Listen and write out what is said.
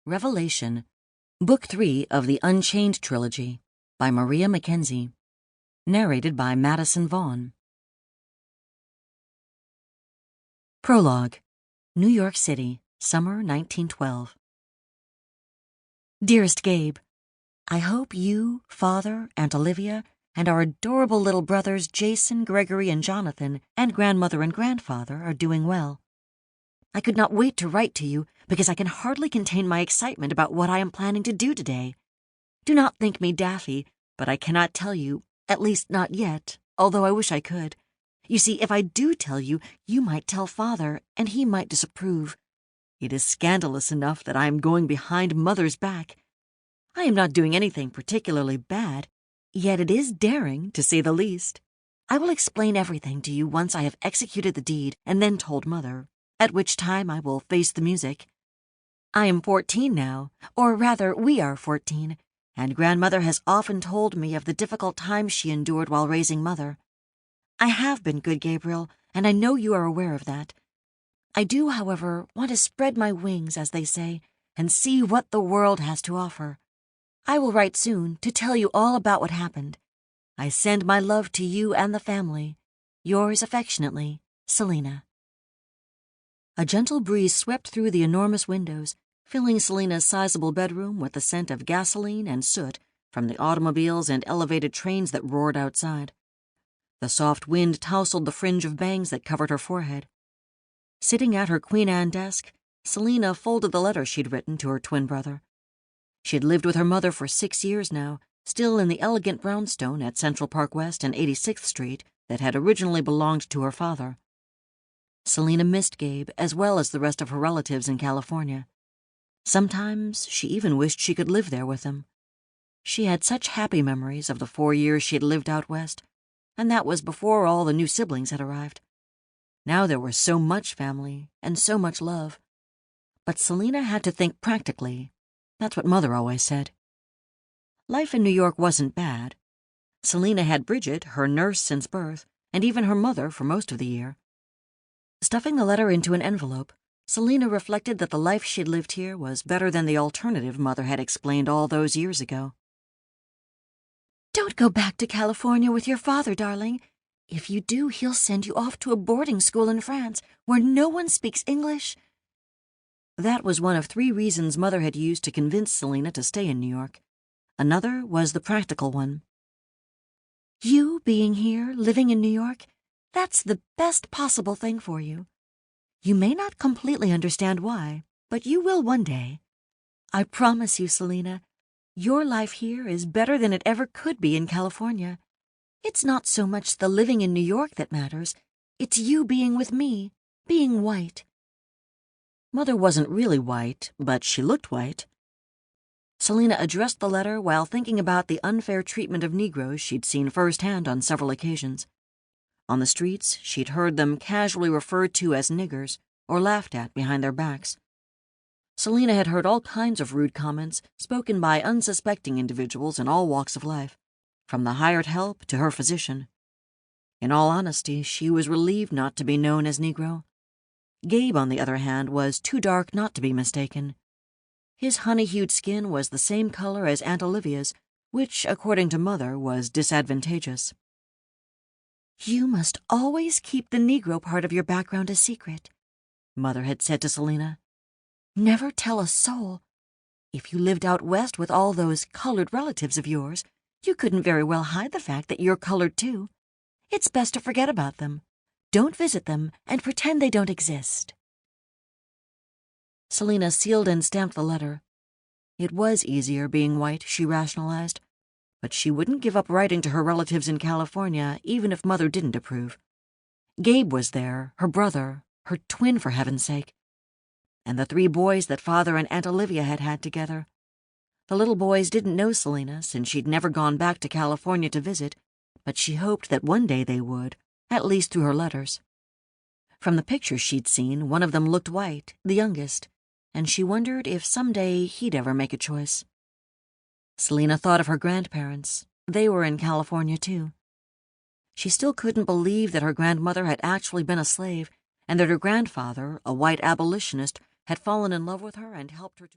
Revelation, Book 3 of the Unchained Trilogy, by Maria McKenzie. Narrated by Madison Vaughn. Prologue, New York City, Summer 1912. Dearest Gabe, I hope you, Father, Aunt Olivia, and our adorable little brothers Jason, Gregory, and Jonathan, and Grandmother and Grandfather are doing well. I could not wait to write to you because I can hardly contain my excitement about what I am planning to do today. Do not think me daffy, but I cannot tell you, at least not yet, although I wish I could. You see, if I do tell you, you might tell Father, and he might disapprove. It is scandalous enough that I am going behind Mother's back. I am not doing anything particularly bad, yet it is daring, to say the least. I will explain everything to you once I have executed the deed and then told Mother, at which time I will face the music. I am 14 now, or rather we are 14, and Grandmother has often told me of the difficult times she endured while raising Mother. I have been good, Gabriel, and I know you are aware of that. I do, however, want to spread my wings, as they say, and see what the world has to offer. I will write soon to tell you all about what happened. I send my love to you and the family. Yours affectionately, Selina. A gentle breeze swept through the enormous windows, filling Selina's sizable bedroom with the scent of gasoline and soot from the automobiles and elevated trains that roared outside. The soft wind tousled the fringe of bangs that covered her forehead. Sitting at her Queen Anne desk, Selina folded the letter she'd written to her twin brother. She had lived with her mother for 6 years now, still in the elegant brownstone at Central Park West and 86th Street that had originally belonged to her father. Selina missed Gabe as well as the rest of her relatives in California. Sometimes she even wished she could live there with them. She had such happy memories of the 4 years she had lived out west, and that was before all the new siblings had arrived. Now there was so much family and so much love. But Selina had to think practically. That's what Mother always said. Life in New York wasn't bad. Selina had Bridget, her nurse since birth, and even her mother for most of the year. Stuffing the letter into an envelope, Selina reflected that the life she'd lived here was better than the alternative Mother had explained all those years ago. Don't go back to California with your father, darling. If you do, he'll send you off to a boarding school in France where no one speaks English. That was one of 3 reasons Mother had used to convince Selina to stay in New York. Another was the practical one. You being here, living in New York, that's the best possible thing for you. You may not completely understand why, but you will one day. I promise you, Selina, your life here is better than it ever could be in California. It's not so much the living in New York that matters. It's you being with me, being white. Mother wasn't really white, but she looked white. Selina addressed the letter while thinking about the unfair treatment of Negroes she'd seen firsthand on several occasions. On the streets, she'd heard them casually referred to as niggers or laughed at behind their backs. Selina had heard all kinds of rude comments spoken by unsuspecting individuals in all walks of life, from the hired help to her physician. In all honesty, she was relieved not to be known as Negro. Gabe, on the other hand, was too dark not to be mistaken. His honey-hued skin was the same color as Aunt Olivia's, which, according to Mother, was disadvantageous. You must always keep the Negro part of your background a secret, Mother had said to Selina. Never tell a soul. If you lived out west with all those colored relatives of yours, you couldn't very well hide the fact that you're colored too. It's best to forget about them. Don't visit them and pretend they don't exist. Selina sealed and stamped the letter. It was easier being white, she rationalized, but she wouldn't give up writing to her relatives in California even if Mother didn't approve. Gabe was there, her brother, her twin for heaven's sake, and the 3 boys that Father and Aunt Olivia had had together. The little boys didn't know Selina since she'd never gone back to California to visit, but she hoped that one day they would, at least through her letters. From the pictures she'd seen, one of them looked white, the youngest, and she wondered if someday he'd ever make a choice. Selina thought of her grandparents. They were in California, too. She still couldn't believe that her grandmother had actually been a slave, and that her grandfather, a white abolitionist, had fallen in love with her and helped her to...